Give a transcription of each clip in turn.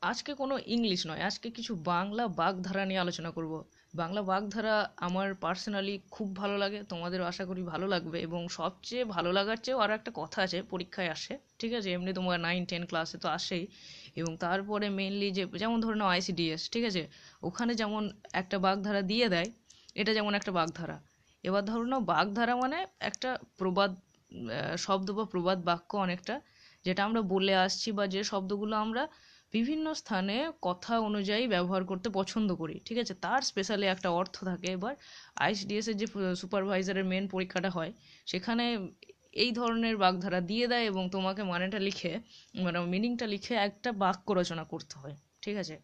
আজকে কোনো ইংলিশ নয়, আজকে কিছু বাংলা বাগধারা নিয়ে আলোচনা করব। বাংলা বাগধারা আমার পার্সোনালি খুব ভালো লাগে, তোমাদেরও আশা করি ভালো লাগবে। এবং সবচেয়ে ভালো লাগার চেয়েও আরও একটা কথা আছে, পরীক্ষায় আসে, ঠিক আছে, এমনি তোমার 9-10 ক্লাসে তো আসেই। এবং তারপরে মেনলি যে যেমন ধরে নাও আইসিডিএস, ঠিক আছে, ওখানে যেমন একটা বাগধারা দিয়ে দেয়, এটা যেমন একটা বাগধারা। এবার ধরো নাও বাগধারা মানে একটা প্রবাদ শব্দ বা প্রবাদ বাক্য অনেকটা, যেটা আমরা বলে আসছি বা যে শব্দগুলো আমরা বিভিন্ন স্থানে কথা অনুযায়ী ব্যবহার করতে পছন্দ করি, ঠিক আছে, তার স্পেশালি একটা অর্থ থাকে। এবার আইসিডিএস এর যে সুপারভাইজারের মেন পরীক্ষাটা হয়, সেখানে এই ধরনের বাগধারা দিয়ে দেয় এবং তোমাকে মানেটা লিখে, মানে মিনিংটা লিখে একটা বাক্য রচনা করতে হয়, ঠিক আছে।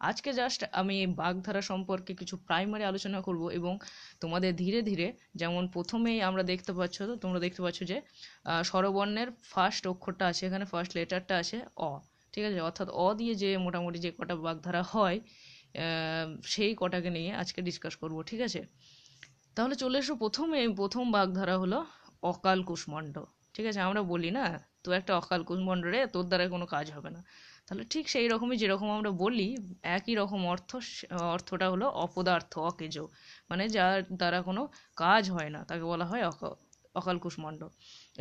আজকে জাস্ট আমি বাগধারা সম্পর্কে কিছু প্রাইমারি আলোচনা করব এবং তোমাদের ধীরে ধীরে, যেমন প্রথমেই আমরা দেখতে পাচ্ছ, তো তোমরা দেখতে পাচ্ছ যে স্বরবর্ণের ফার্স্ট অক্ষরটা আছে, এখানে ফার্স্ট লেটারটা আছে অ, ঠিক আছে, অর্থাৎ অ দিয়ে যে মোটামুটি যে কটা বাগধারা হয়, সেই কটাকে নিয়ে আজকে ডিসকাস করব, ঠিক আছে। তাহলে চলে এসো প্রথমে, প্রথম বাগধারা হলো অকাল কুষ্মাণ্ড, ঠিক আছে। আমরা বলি না, তো একটা অকাল কুষ্মাণ্ড রে, তোর দ্বারা কোনো কাজ হবে না। তাহলে ঠিক সেই রকমই যেরকম আমরা বলি, একই রকম অর্থ, অর্থটা হলো অপদার্থ, অকেজ, মানে যার দ্বারা কোনো কাজ হয় না তাকে বলা হয় অকাল কুষ্মাণ্ড।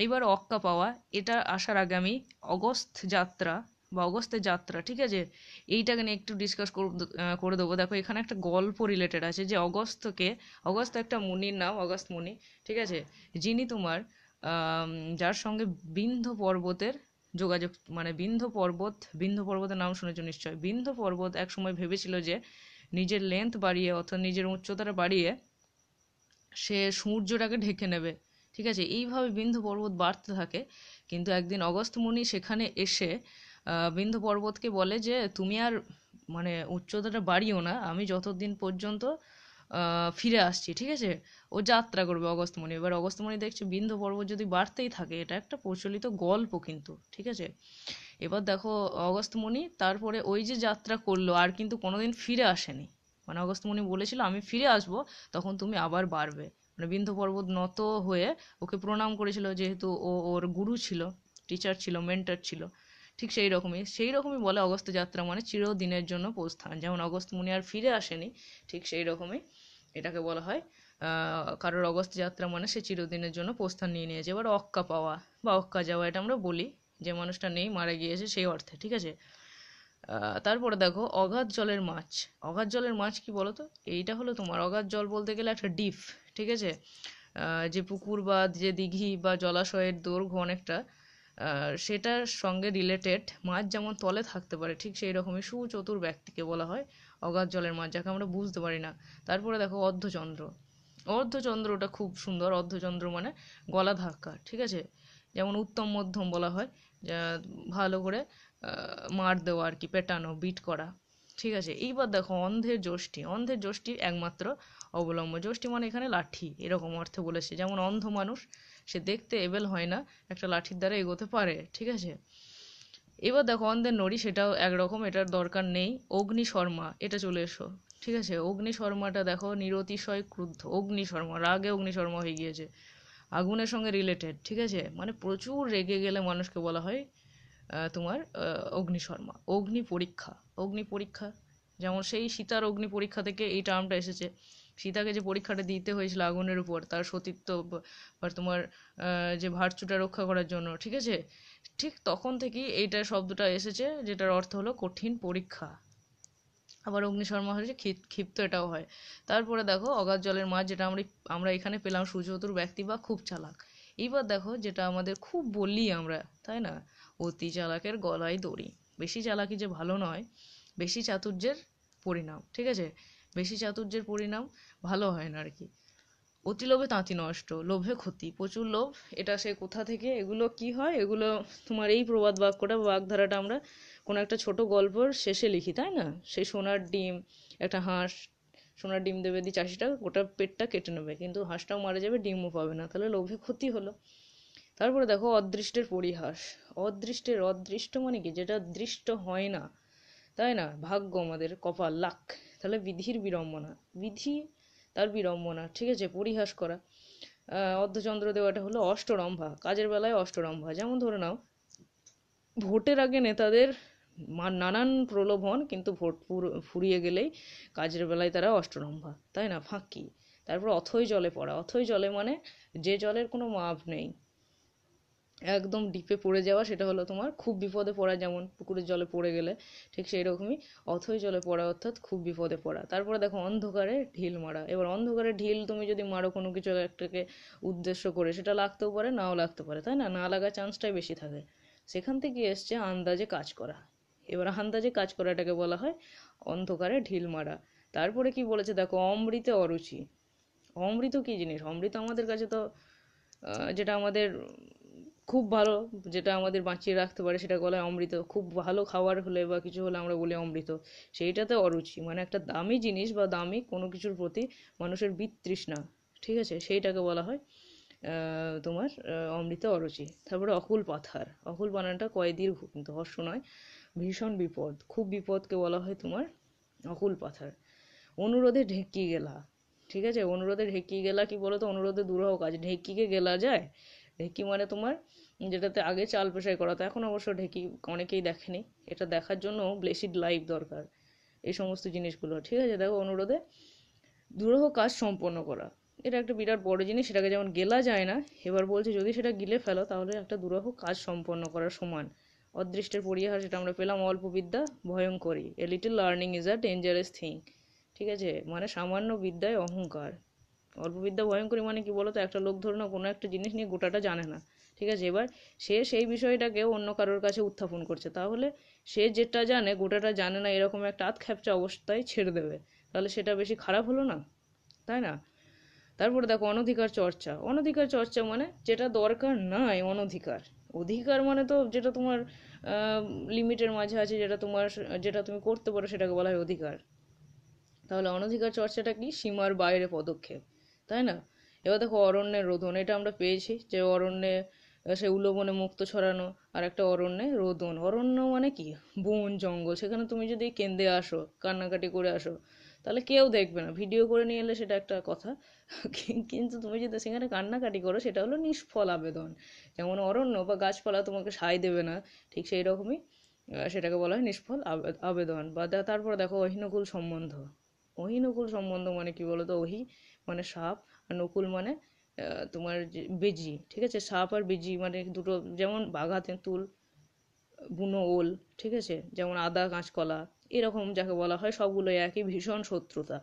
এইবার অক্কা পাওয়া, এটা আসার আগে আমি অগস্ত যাত্রা বা অগস্তের যাত্রা, ঠিক আছে, এইটাকে নিয়ে একটু ডিসকাস করে দেবো। দেখো এখানে একটা গল্প রিলেটেড আছে, যে অগস্ত্যকে, অগস্ত্য একটা মুনির নাম, অগস্ত্য মুনি, ঠিক আছে, যিনি তোমার যার সঙ্গে বিন্ধ্য পর্বতের যোগাযোগ, মানে বিন্ধ্য পর্বতের নাম শুনেছো নিশ্চয়। বিন্ধ্য পর্বত এক সময় ভেবেছিল যে নিজের লেন্থ বাড়িয়ে, অর্থাৎ নিজের উচ্চতাটা বাড়িয়ে সে সূর্যটাকে ঢেকে নেবে, ঠিক আছে। এইভাবে বিন্ধ্য পর্বত বাড়তে থাকে। কিন্তু একদিন অগস্ত্য মুনি সেখানে এসে বিন্ধ্য পর্বতকে বলে যে তুমি আর মানে উচ্চতাটা বাড়িও না, আমি যতদিন পর্যন্ত ফিরে আসছি, ঠিক আছে। ও যাত্রা করবে অগস্ত্য মুনি। এবার অগস্ত্য মুনি দেখছে বিন্ধ্য পর্বত যদি বাড়তেই থাকে, এটা একটা প্রচলিত গল্প কিন্তু, ঠিক আছে। এবার দেখো অগস্ত্য মুনি তারপরে ওই যে যাত্রা করলো, আর কিন্তু কোনোদিন ফিরে আসেনি। মানে অগস্ত্য মুনি বলেছিল আমি ফিরে আসবো, তখন তুমি আবার বাড়বে। মানে বিন্ধ্য পর্বত নত হয়ে ওকে প্রণাম করেছিল, যেহেতু ও ওর গুরু ছিল, টিচার ছিল, মেন্টর ছিল। ঠিক সেই রকমই বলে অগস্ত্য যাত্রা মানে চিরদিনের জন্য প্রস্থান। যেমন অগস্ত্য মুনি আর ফিরে আসেনি, ঠিক সেই রকমই এটাকে বলা হয় কারোর অগস্ত্য যাত্রা মানে সে চিরদিনের জন্য প্রস্থান নিয়ে নিয়েছে। এবার অক্কা পাওয়া বা অক্কা যাওয়া, এটা আমরা বলি যে মানুষটা নেই, মারা গিয়েছে, সেই অর্থে, ঠিক আছে। তারপরে দেখো অগাধ জলের মাছ। অগাধ জলের মাছ কি বলো তো? এইটা হলো তোমার, অগাধ জল বলতে গেলে একটা ডিপ, ঠিক আছে, যে পুকুর বা যে দিঘি বা জলাশয়ের দৈর্ঘ্য অনেকটা, সেটার সঙ্গে রিলেটেড মাছ যেমন তলে থাকতে পারে, ঠিক সেই রকমই সুচতুর ব্যক্তিকে বলা হয় অগাধ জলের মাছ, যাকে আমরা বুঝতে পারি না। তারপরে দেখো অর্ধচন্দ্র। অর্ধচন্দ্রটা খুব সুন্দর, অর্ধচন্দ্র মানে গলা ধাক্কা, ঠিক আছে, যেমন উত্তম মধ্যম বলা হয়, যা ভালো করে মার দেওয়া আর কি, পেটানো, বিট করা, ঠিক আছে। এইবার দেখো অন্ধের যষ্টি। অন্ধের যষ্টি একমাত্র অবলম্ব, যষ্টি মানে এখানে লাঠি, এরকম অর্থে বলেছে। যেমন অন্ধ মানুষ, সে দেখতে এবেল হয় না, একটা লাঠির দ্বারা এগোতে পারে, ঠিক আছে। এবার দেখো অন্ধের নড়ি, সেটাও একরকম, এটার দরকার নেই। অগ্নি শর্মা, এটা চলে এসো, ঠিক আছে। অগ্নি শর্মাটা দেখো নিরতিশয় ক্রুদ্ধ, অগ্নি শর্মা, রাগে অগ্নি শর্মা হয়ে গিয়েছে, আগুনের সঙ্গে রিলেটেড, ঠিক আছে, মানে প্রচুর রেগে গেলে মানুষকে বলা হয় তোমার অগ্নি শর্মা। অগ্নি পরীক্ষা, অগ্নি পরীক্ষা, যেমন সেই সীতার অগ্নি পরীক্ষা থেকে এই টার্মটা এসেছে। সীতাকে যে পরীক্ষাটা দিতে হয়েছিল আগুনের উপর, তার সতীত্ব বা তোমার যে ভার্চুটা রক্ষা করার জন্য, ঠিক আছে, ঠিক তখন থেকেই এইটা শব্দটা এসেছে, যেটার অর্থ হলো কঠিন পরীক্ষা। আবার অগ্নিশর্মা হচ্ছে ক্ষিপ্ত, এটাও হয়। তারপরে দেখো অগাধ জলের মাছ, যেটা আমরা আমরা এখানে পেলাম সুচতুর ব্যক্তি বা খুব চালাক। এইবার দেখো যেটা আমাদের খুব বলি আমরা, তাই না, অতি চালাকের গলায় দড়ি। বেশি চালাকি যে ভালো নয়, বেশি চাতুর্যের পরিণাম, ঠিক আছে, বেশি চাতুর্যের পরিণাম ভালো হয় না আর কি। অতি লোভে তাঁতি নষ্ট, লোভে ক্ষতি, প্রচুর লোভ, এটা সে কোথা থেকে, এগুলো কি হয়, এগুলো তোমার এই প্রবাদ বাক্যটা, বাগধারাটা আমরা কোনো একটা ছোট গল্পের শেষে লিখি, তাই না। সেই সোনার ডিম, একটা হাঁস সোনার ডিম দেবে দি চাষিটা, গোটা পেটটা কেটে নেবে, কিন্তু হাঁসটাও মারা যাবে, ডিমও পাবে না, তাহলে লোভে ক্ষতি হলো। তারপরে দেখো অদৃষ্টের পরিহাস। অদৃষ্ট মানে কি, যেটা দৃষ্ট হয় না, তাই না, ভাগ্য আমাদের, কপাল, লাক, তাহলে বিধির বিড়ম্বনা, বিধি তার বিড়ম্বনা, ঠিক আছে, পরিহাস করা। অর্ধচন্দ্র দেওয়াটা হলো অষ্টরম্ভা, কাজের বেলায় অষ্টরম্ভা। যেমন ধরে নাও ভোটের আগে নেতাদের নানান প্রলোভন, কিন্তু ভোট ফুরিয়ে গেলেই কাজের বেলায় তারা অষ্টরম্ভা, তাই না, ফাঁকি। তারপর অথই জলে পড়া। অথই জলে মানে যে জলের কোনো মাপ নেই, একদম ডিপে পড়ে যাওয়া। সেটা হলো তোমার খুব বিপদে পড়া, যেমন পুকুরের জলে পড়ে গেলে, ঠিক সেই রকমই অথই জলে পড়া, অর্থাৎ খুব বিপদে পড়া। তারপরে দেখো অন্ধকারে ঢিল মারা। এবার অন্ধকারে ঢিল তুমি যদি মারো কোনো কিছু একটাকে উদ্দেশ্য করে, সেটা লাগতেও পারে, নাও লাগতে পারে, তাই না, না লাগার চান্সটাই বেশি থাকে। সেখান থেকে এসছে আন্দাজে কাজ করা। এবার আন্দাজে কাজ করাটাকে বলা হয় অন্ধকারে ঢিল মারা। তারপরে কি বলেছে দেখো, অমৃতে অরুচি। অমৃত কি জিনিস? অমৃত আমাদের কাছে তো যেটা আমাদের খুব ভালো, যেটা আমাদের বাঁচিয়ে রাখতে পারে, সেটা বলা হয় অমৃত। খুব ভালো খাবার হলে বা কিছু হলে আমরা বলি অমৃত। সেইটাতে অরুচি মানে একটা দামি জিনিস বা দামি কোনো কিছুর প্রতি মানুষের বিতৃষ্ণা, ঠিক আছে, সেইটাকে বলা হয় তোমার অমৃত অরুচি। তারপরে অকুল পাথার। অকুল বানানটা কয় দীর্ঘ, কিন্তু হর্ষ নয়। ভীষণ বিপদ, খুব বিপদকে বলা হয় তোমার অকুল পাথার। অনুরোধে ঢেকি গেলা। ঠিক আছে, অনুরোধে ঢেকি গেলা কি বলো তো? অনুরোধে দুরহ কাজ, ঢেকিকে গেলা যায়। ঢেকি মানে তোমার যেটাতে আগে চাল পেশাই করা হতো, এখন অবশ্য ঢেকি অনেকেই দেখেনি। এটা দেখার জন্য ব্লেসিড লাইভ দরকার, এই সমস্ত জিনিসগুলো। ঠিক আছে, দেখো অনুরোধে দুরূহ কাজ সম্পন্ন করা, এটা একটা বিরাট বড় জিনিস। সেটাকে যেমন গেলা যায় না, এবার বলছে যদি সেটা গিলে ফেলো তাহলে একটা দুরূহ কাজ সম্পন্ন করার সমান। অদৃষ্টের পরিহার, সেটা আমরা পেলাম অল্প বিদ্যা ভয়ঙ্করী। A little learning is a dangerous thing. ঠিক আছে, মানে সামান্য বিদ্যায় অহংকার। অল্প বিদ্যা ভয়ঙ্করী মানে কি বলতো? একটা লোক ধরুন কোনো একটা জিনিস নিয়ে গোটাটা জানে না, ঠিক আছে, এবার সে সেই বিষয়টাকে অন্য কারোর কাছে উত্থাপন করছে, তাহলে সে যেটা জানে গোটাটা জানে না, এরকম একটা আধখ্যাপচা অবস্থায় ছেড়ে দেবে, তাহলে সেটা বেশি খারাপ হলো না, তাই না? তারপরে দেখো অনধিকার চর্চা। অনধিকার চর্চা মানে যেটা দরকার নাই অনধিকার। অধিকার মানে তো যেটা তোমার লিমিটের মাঝে আছে, যেটা তোমার, যেটা তুমি করতে পারো, সেটাকে বলা হয় অধিকার। তাহলে অনধিকার চর্চাটা কি? সীমার বাইরে পদক্ষেপ, তাই না? এবার দেখো অরণ্যের রোদন। এটা আমরা পেয়েছি যে অরণ্যে সে উলোবনে মুক্ত ছড়ানো, আর একটা অরণ্যে রোদন। অরণ্য মানে কি? বন জঙ্গল। সেখানে তুমি যদি কেঁদে আসো, কান্নাকাটি করে আসো, তাহলে কেউ দেখবে না। ভিডিও করে নিয়ে এলে সেটা একটা কথা, কিন্তু তুমি যদি সেখানে কান্নাকাটি করো, সেটা হলো নিষ্ফল আবেদন। যেমন অরণ্য বা গাছপালা তোমাকে সায় দেবে না, ঠিক সেই রকমই সেটাকে বলা হয় নিষ্ফল আবেদন। বা তারপর দেখো অহিনকুল সম্বন্ধ। অহিনকুল সম্বন্ধ মানে কি বলতো? অহি মানে সাপ, আর নকুল মানে তোমার যে বেজি, ঠিক আছে, সাপ আর বেজি মানে দুটো, যেমন বাঘা তেঁতুল, বুনো ওল, ঠিক আছে, যেমন আদা কাঁচকলা, এরকম যাকে বলা হয়, সবগুলো একই, ভীষণ শত্রুতা।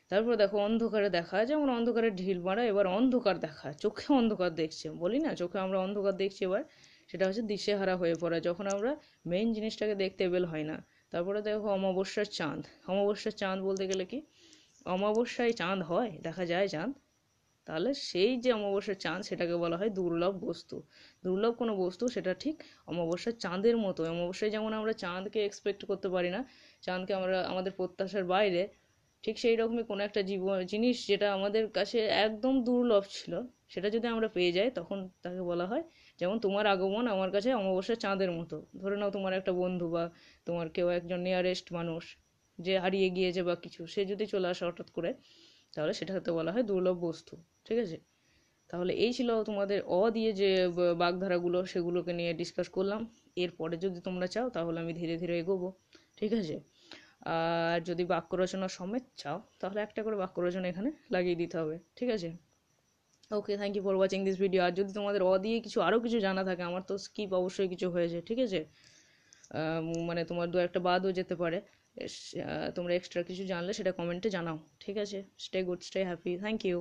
তারপর দেখো অন্ধকারে দেখা, যেমন অন্ধকারে ঢিল মারা। এবার অন্ধকার দেখা, চোখে অন্ধকার দেখছে, বলি না চোখে আমরা অন্ধকার দেখছি। এবার সেটা হচ্ছে দিশেহারা হয়ে পড়া, যখন আমরা মেইন জিনিসটাকে দেখতে এবেল হয় না। তারপরে দেখো অমাবস্যার চাঁদ। অমাবস্যার চাঁদ বলতে গেলে কি? অমাবস্যায় চাঁদ হয়, দেখা যায় চাঁদ, তাহলে সেই যে অমাবস্যার চাঁদ, সেটাকে বলা হয় দুর্লভ বস্তু। দুর্লভ কোনো বস্তু, সেটা ঠিক অমাবস্যার চাঁদের মতো। অমাবস্যায় যেমন আমরা চাঁদকে এক্সপেক্ট করতে পারি না, চাঁদকে আমরা আমাদের প্রত্যাশার বাইরে, ঠিক সেই রকমই কোনো একটা জিনিস যেটা আমাদের কাছে একদম দুর্লভ ছিল, সেটা যদি আমরা পেয়ে যাই, তখন তাকে বলা হয়, যেমন তোমার আগমন আমার কাছে অমাবস্যার চাঁদের মতো। ধরে নাও তোমার একটা বন্ধু বা তোমার কেউ একজন নিয়ারেস্ট মানুষ যে হারিয়ে গিয়েছে বা কিছু, সে যদি চলে আসে হঠাৎ করে, তাহলে সেটাকে বলা হয় দুর্লভ বস্তু। ঠিক আছে, তাহলে এই ছিল তোমাদের দিয়ে যে বাগধারাগুলো, সেগুলোকে নিয়ে ডিসকাস করলাম। এরপরে যদি তোমরা চাও তাহলে আমি ধীরে ধীরে এগোবো, ঠিক আছে। আর যদি বাক্য রচনা সমেত চাও, তাহলে একটা করে বাক্য রচনা এখানে লাগিয়ে দিতে হবে, ঠিক আছে। Okay, thank you for watching this video. আর যদি তোমাদের দিয়ে কিছু আরও কিছু জানা থাকে, আমার তো স্কিপ অবশ্যই কিছু হয়েছে, ঠিক আছে, মানে তোমার দু একটা বাদও যেতে পারে, তোমরা এক্সট্রা কিছু জানলে সেটা কমেন্টে জানাও, ঠিক আছে। Stay good, stay happy, thank you.